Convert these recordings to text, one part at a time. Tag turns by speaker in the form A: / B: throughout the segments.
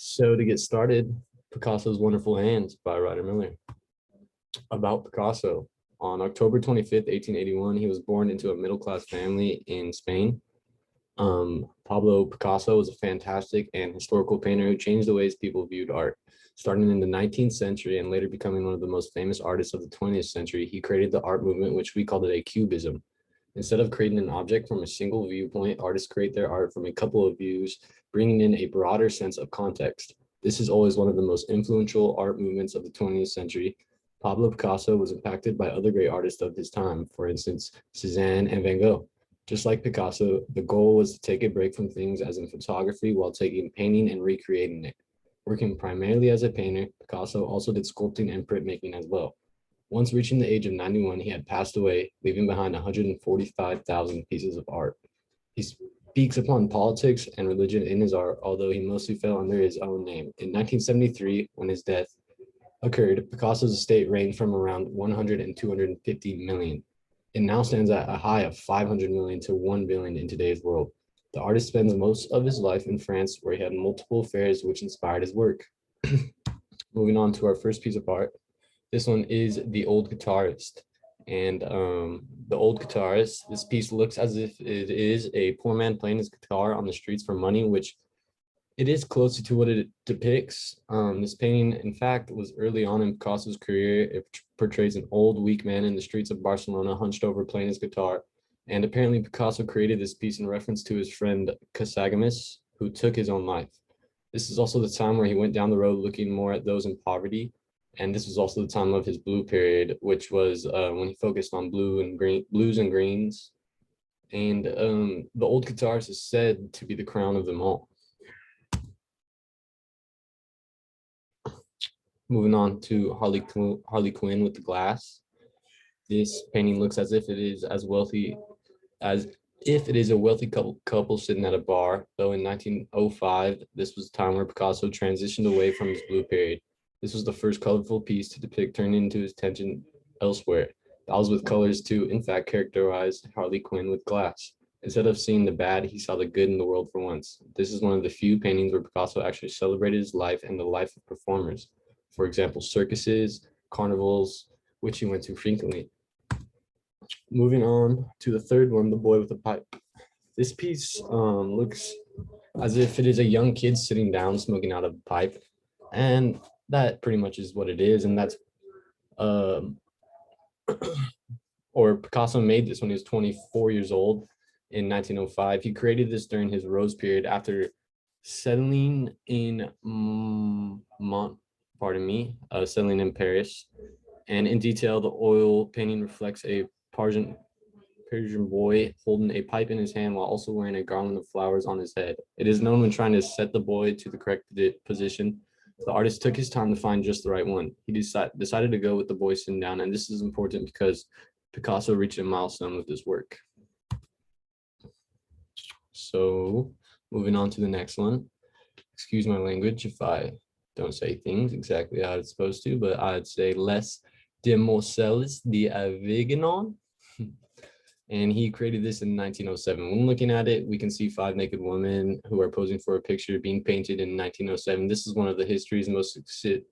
A: So to get started, Picasso's Wonderful Hands by Ryder Miller. About Picasso. On October 25th, 1881, he was born into a middle-class family in Spain. Pablo Picasso was a fantastic and historical painter who changed the ways people viewed art. Starting in the 19th century and later becoming one of the most famous artists of the 20th century, he created the art movement, which we called it a cubism. Instead of creating an object from a single viewpoint, artists create their art from a couple of views, bringing in a broader sense of context. This is always one of the most influential art movements of the 20th century. Pablo Picasso was impacted by other great artists of his time, for instance, Cézanne and Van Gogh. Just like Picasso, the goal was to take a break from things as in photography while taking painting and recreating it. Working primarily as a painter, Picasso also did sculpting and printmaking as well. Once reaching the age of 91, he had passed away, leaving behind 145,000 pieces of art. He speaks upon politics and religion in his art, although he mostly fell under his own name. In 1973, when his death occurred, Picasso's estate ranged from around 100 and 250 million. It now stands at a high of 500 million to 1 billion in today's world. The artist spends most of his life in France, where he had multiple affairs which inspired his work. Moving on to our first piece of art. This one is The Old Guitarist. And The Old Guitarist, this piece looks as if it is a poor man playing his guitar on the streets for money, which it is closer to what it depicts. This painting, in fact, was early on in Picasso's career. It portrays an old, weak man in the streets of Barcelona, hunched over playing his guitar. And apparently Picasso created this piece in reference to his friend Casagamis, who took his own life. This is also the time where he went down the road looking more at those in poverty. And this was also the time of his blue period, which was when he focused on blues and greens. And The Old Guitarist is said to be the crown of them all. Moving on to Harley Quinn with the Glass. This painting looks as if it is a wealthy couple sitting at a bar, though in 1905, this was the time where Picasso transitioned away from his blue period. This was the first colorful piece to depict turning into his attention elsewhere. Dolls with colors to, in fact, characterize Harley Quinn with glass. Instead of seeing the bad, he saw the good in the world for once. This is one of the few paintings where Picasso actually celebrated his life and the life of performers. For example, circuses, carnivals, which he went to frequently. Moving on to the third one, The Boy with the Pipe. This piece looks as if it is a young kid sitting down smoking out of a pipe, and that pretty much is what it is. And that's or Picasso made this when he was 24 years old in 1905. He created this during his Rose period after settling in settling in Paris. And in detail, the oil painting reflects a Persian boy holding a pipe in his hand while also wearing a garland of flowers on his head. It is known when trying to set the boy to the correct position, the artist took his time to find just the right one. He decided to go with the boy sitting down, and this is important because Picasso reached a milestone with his work. So moving on to the next one. Excuse my language if I don't say things exactly how it's supposed to, but I'd say Les Demoiselles d'Avignon. And he created this in 1907. When looking at it, we can see 5 naked women who are posing for a picture being painted in 1907. This is one of the history's most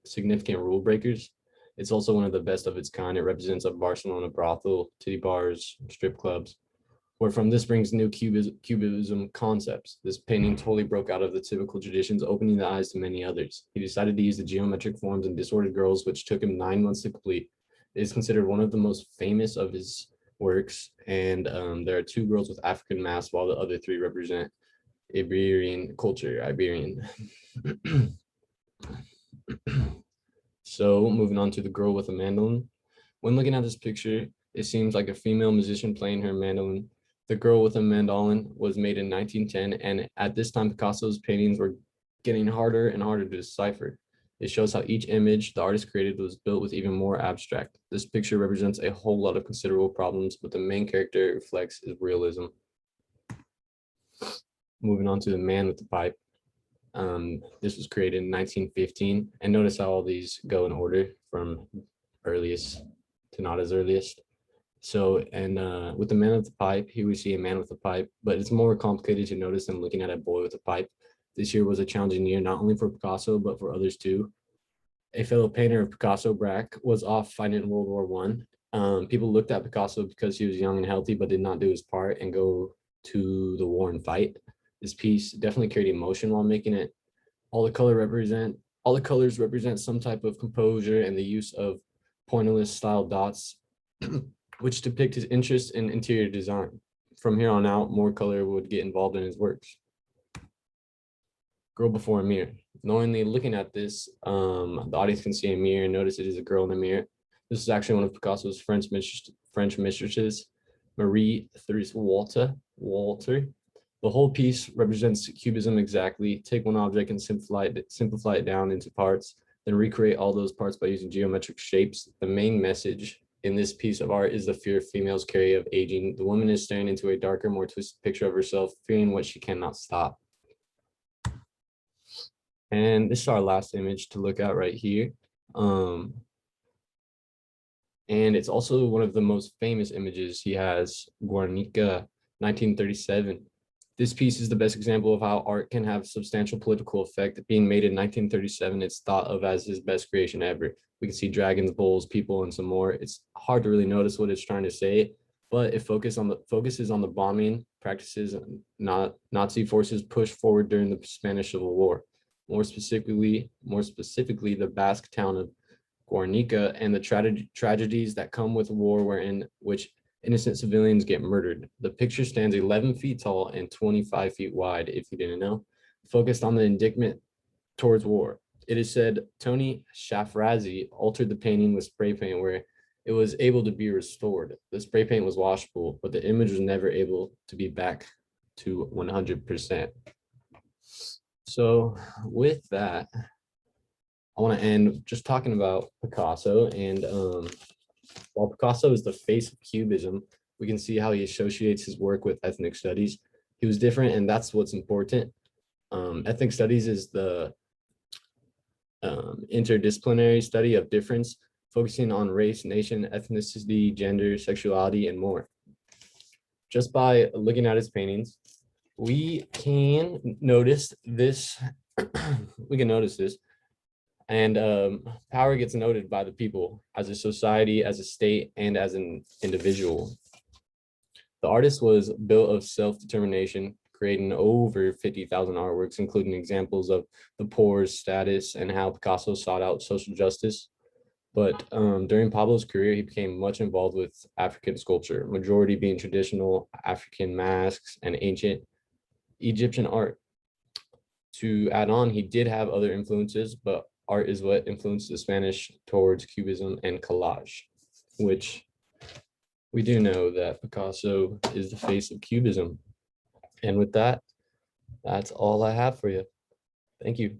A: significant rule breakers. It's also one of the best of its kind. It represents a Barcelona brothel, titty bars, strip clubs, where from this brings new cubism concepts. This painting totally broke out of the typical traditions, opening the eyes to many others. He decided to use the geometric forms and disordered girls, which took him 9 months to complete. It is considered one of the most famous of his works, and there are 2 girls with African masks, while the other 3 represent Iberian culture. So moving on to The Girl with a Mandolin. When looking at this picture, it seems like a female musician playing her mandolin. The Girl with a Mandolin was made in 1910, and at this time Picasso's paintings were getting harder and harder to decipher. It shows how each image the artist created was built with even more abstract. This picture represents a whole lot of considerable problems, but the main character reflects his realism. Moving on to The Man with the Pipe. This was created in 1915, and notice how all these go in order from earliest to not as earliest. So, and with The Man with the Pipe, here we see a man with a pipe, but it's more complicated to notice than looking at a boy with a pipe. This year was a challenging year, not only for Picasso, but for others too. A fellow painter of Picasso, Braque, was off fighting in World War One. People looked at Picasso because he was young and healthy, but did not do his part and go to the war and fight. This piece definitely carried emotion while making it. All the colors represent some type of composure and the use of pointillist style dots, which depict his interest in interior design. From here on out, more color would get involved in his works. Girl before a mirror. Knowingly looking at this, the audience can see a mirror and notice it is a girl in a mirror. This is actually one of Picasso's French mistresses, Marie Therese Walter. The whole piece represents cubism exactly. Take one object and simplify it down into parts, then recreate all those parts by using geometric shapes. The main message in this piece of art is the fear females carry of aging. The woman is staring into a darker, more twisted picture of herself, fearing what she cannot stop. And this is our last image to look at right here. And it's also one of the most famous images he has, Guernica, 1937. This piece is the best example of how art can have substantial political effect. Being made in 1937, it's thought of as his best creation ever. We can see dragons, bulls, people, and some more. It's hard to really notice what it's trying to say, but it focuses on the bombing practices Nazi forces pushed forward during the Spanish Civil War. More specifically, the Basque town of Guernica and the tragedies that come with war, wherein which innocent civilians get murdered. The picture stands 11 feet tall and 25 feet wide, if you didn't know, focused on the indictment towards war. It is said Tony Shafrazi altered the painting with spray paint where it was able to be restored. The spray paint was washable, but the image was never able to be back to 100%. So with that, I want to end just talking about Picasso. And while Picasso is the face of Cubism, we can see how he associates his work with ethnic studies. He was different, and that's what's important. Ethnic studies is the interdisciplinary study of difference, focusing on race, nation, ethnicity, gender, sexuality, and more. Just by looking at his paintings, we can notice this. And power gets noted by the people as a society, as a state, and as an individual. The artist was built of self-determination, creating over 50,000 artworks, including examples of the poor's status and how Picasso sought out social justice. But during Pablo's career, he became much involved with African sculpture, majority being traditional African masks and ancient Egyptian art. To add on, he did have other influences, but art is what influenced the Spanish towards Cubism and collage, which we do know that Picasso is the face of Cubism. And with that, that's all I have for you. Thank you.